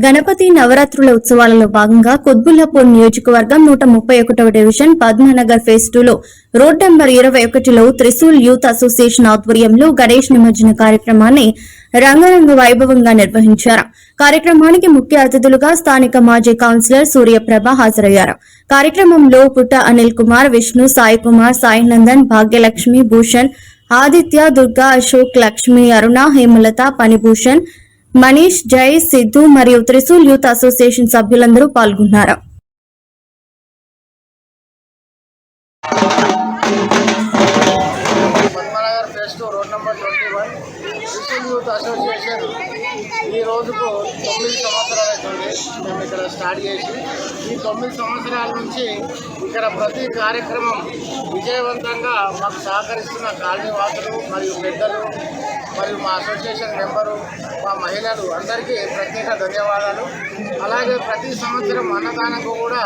గణపతి నవరాత్రుల ఉత్సవాలలో భాగంగా కుత్బుల్లాపూర్ నియోజకవర్గం 131వ డివిజన్ పద్మనగర్ ఫేజ్ 2లో రోడ్ నెంబర్ 21లో త్రిశూల్ యూత్ అసోసియేషన్ ఆధ్వర్యంలో గణేష్ నిమజ్జన కార్యక్రమాన్ని రంగరంగ వైభవంగా నిర్వహించారు. కార్యక్రమానికి ముఖ్య అతిథులుగా స్థానిక మాజీ కౌన్సిలర్ సూర్యప్రభ హాజరయ్యారు. కార్యక్రమంలో పుట్ట అనిల్ కుమార్, విష్ణు, సాయి కుమార్, సాయి నందన్, భాగ్యలక్ష్మి, భూషణ్, ఆదిత్య, దుర్గా, అశోక్, లక్ష్మి, అరుణ, హేమలత, పనిభూషణ్, మనీష్, జై, సిద్ధు మరియు త్రిశూల్ యూత్ అసోసియేషన్ సభ్యులందరూ పాల్గొన్నారు. Padmanagar phase 2 road number 21 Trishul youth association ఈ రోజుకు 9 సంవత్సరాలు అవుతుంది. మేము ఇక్కడ స్టార్ట్ చేసి ఈ 9 సంవత్సరాల నుంచి ఇక్కడ ప్రతి కార్యక్రమం విజయవంతంగా మాకు సహకరిస్తున్న కాలనీ వాసులు మరియు పెద్దలు మరియు మా అసోసియేషన్ మెంబరు, మా మహిళలు అందరికీ ప్రత్యేక ధన్యవాదాలు. అలాగే ప్రతి సంవత్సరం అన్నదానంకు కూడా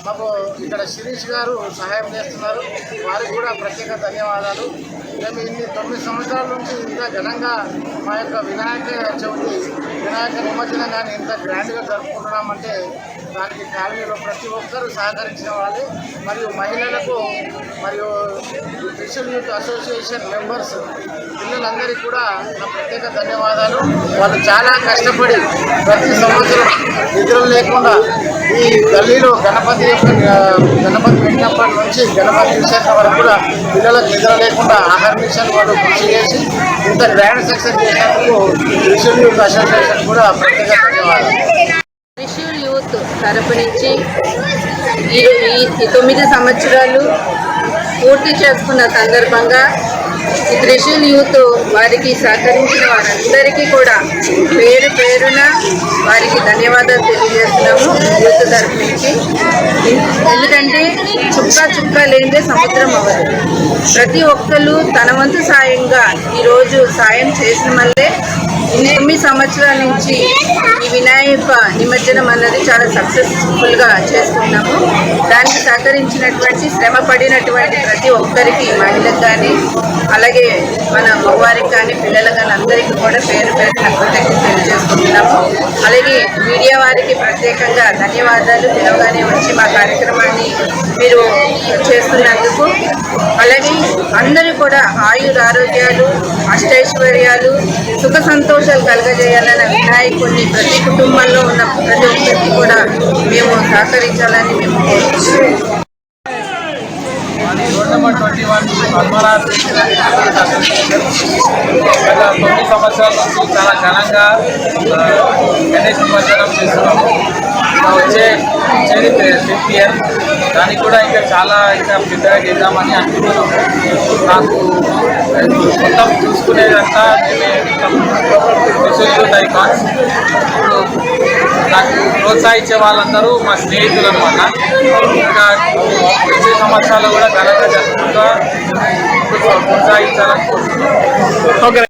మాకు ఇక్కడ శిరీష్ గారు సహాయం చేస్తున్నారు, వారికి కూడా ప్రత్యేక ధన్యవాదాలు. మేము ఇన్ని 9 సంవత్సరాల నుంచి ఇంత ఘనంగా మా యొక్క వినాయక చవితి, వినాయక నిమజ్జనం కానీ ఇంత గ్రాండ్గా జరుపుకుంటున్నామంటే దానికి కాలనీలో ప్రతి ఒక్కరూ సహకరించిన వాళ్ళే. మరియు మహిళలకు మరియు త్రిశూల్ యూత్ అసోసియేషన్ మెంబర్స్ పిల్లలందరికీ కూడా నా ప్రత్యేక ధన్యవాదాలు. వాళ్ళు చాలా కష్టపడి ప్రతి సంవత్సరం నిద్రలు లేకుండా ఈ గల్లీలో గణపతి పెట్టినప్పటి నుంచి గణపతి విషయం వరకు కూడా పిల్లలకు నిద్ర లేకుండా ఆహర్నిషన్ వాళ్ళు కృషి చేసి ఇంత గ్రాండ్ సక్సెస్ చేసినందుకు త్రిశూల్ యూత్ అసోసియేషన్ కూడా ప్రత్యేక ధన్యవాదాలు. త్రిశూల్ యూత్ తరపు నుంచి ఈ 9 సంవత్సరాలు పూర్తి చేసుకున్న సందర్భంగా ఈ త్రిశూల్ యూత్ వారికి సహకరించిన వారందరికీ కూడా పేరు పేరున వారికి ధన్యవాదాలు తెలియజేస్తున్నాము యూత్ తరపు నుంచి. ఎందుకంటే చుక్క లేనిదే సముద్రం అవ్వదు. ప్రతి ఒక్కరు తన వంతు సాయంగా ఈరోజు సాయం చేసిన వల్లే 9 సంవత్సరాల నుంచి ఈ వినాయక నిమజ్జనం అన్నది చాలా సక్సెస్ఫుల్గా చేసుకున్నాము. దానికి సహకరించినటువంటి శ్రమ పడినటువంటి ప్రతి ఒక్కరికి, మహిళలకు కానీ అలాగే మన మగవారికి కానీ పిల్లలకు కానీ అందరికీ కూడా పేరు పేరున కృతజ్ఞతలు తెలియజేసుకుంటున్నాము. అలాగే మీడియా వారికి ప్రత్యేకంగా ధన్యవాదాలు, పిలవగానే వచ్చి మా కార్యక్రమాన్ని మీరు చేస్తున్నందుకు. అలాగే అందరూ కూడా ఆయురారోగ్యాలు, అష్టైశ్వర్యాలు, సుఖ సంతోషాలు కలగజేయాలన్న వినాయకుడిని ప్రతి కుటుంబంలో ఉన్న ప్రతి ఒక్కరికి కూడా మేము సహకరించాలని మేము కోరుకుంటున్నాము. రోడ్ నెంబర్ 21 పద్మనాభ గత 9 సంవత్సరాల నుంచి చాలా ఘనంగా గణేష్ నిమజ్జనం చేస్తున్నాము. వచ్చేది 5th ఇయర్, దానికి కూడా ఇంకా చాలా పెద్దగా చేద్దామని అనుకుంటున్నాము. నాకు మొత్తం చూసుకునేదంతా మేమే త్రిశూల్ ఐకాన్స్. ఇప్పుడు నాకు ప్రోత్సహించే వాళ్ళందరూ మా స్నేహితులు అనమాట. ఇంకా వచ్చే సంవత్సరాలు కూడా ఘనంగా జరుపుకుంటా ప్రోత్సహించాలని కోరుతున్నాను.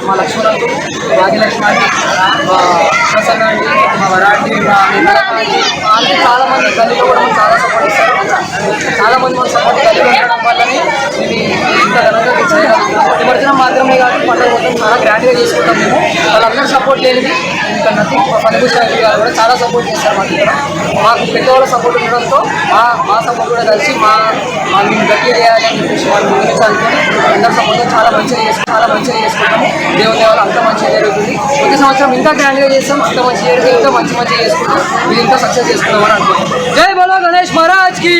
మా లక్ష్మణకు, భాగ్యలక్ష్మి అండి, మా ప్రసన్న అండి, మా వరాంటి, మా అంటే చాలామంది గల్లీలో కూడా మనకు చాలా సపోర్ట్ ఇస్తారు. చాలామంది మన సపోర్ట్ గల్లీలో ఉండడం వల్లనే ఇది ఇంత ఘనంగా చేయగలుగుతాం. నిమజ్జనం మాత్రమే కాదు, పండుగ మొత్తం చాలా గ్రాండ్గా చేసుకుంటాం మేము. వాళ్ళందరూ సపోర్ట్ లేనిది ఇంకా నథింగ్. పనిభూషణ్ గారు కూడా చాలా సపోర్ట్ చేస్తారు మాకు. ఇక్కడ మాకు పెద్దవాళ్ళ సపోర్ట్ ఉండడంతో మా సపోర్ట్ కూడా కలిసి మేము గట్టిగా చేయాలని చెప్పేసి వాళ్ళు గురించాలనుకొని అందరి సపోర్ట్తో చాలా మంచిగా చేసుకుంటాము. దేవుని వాళ్ళు అంత మంచిగా జరుగుతుంది. ప్రతి సంవత్సరం ఇంకా గ్రాండ్గా చేస్తాం, అంత మంచిగా ఇంకా మంచిగా చేసుకుంటాం. ఇది ఇంకా సక్సెస్ చేసుకుందామని అనుకుంటున్నాం. జై బోలో గణేష్ మహారాజ్ కి.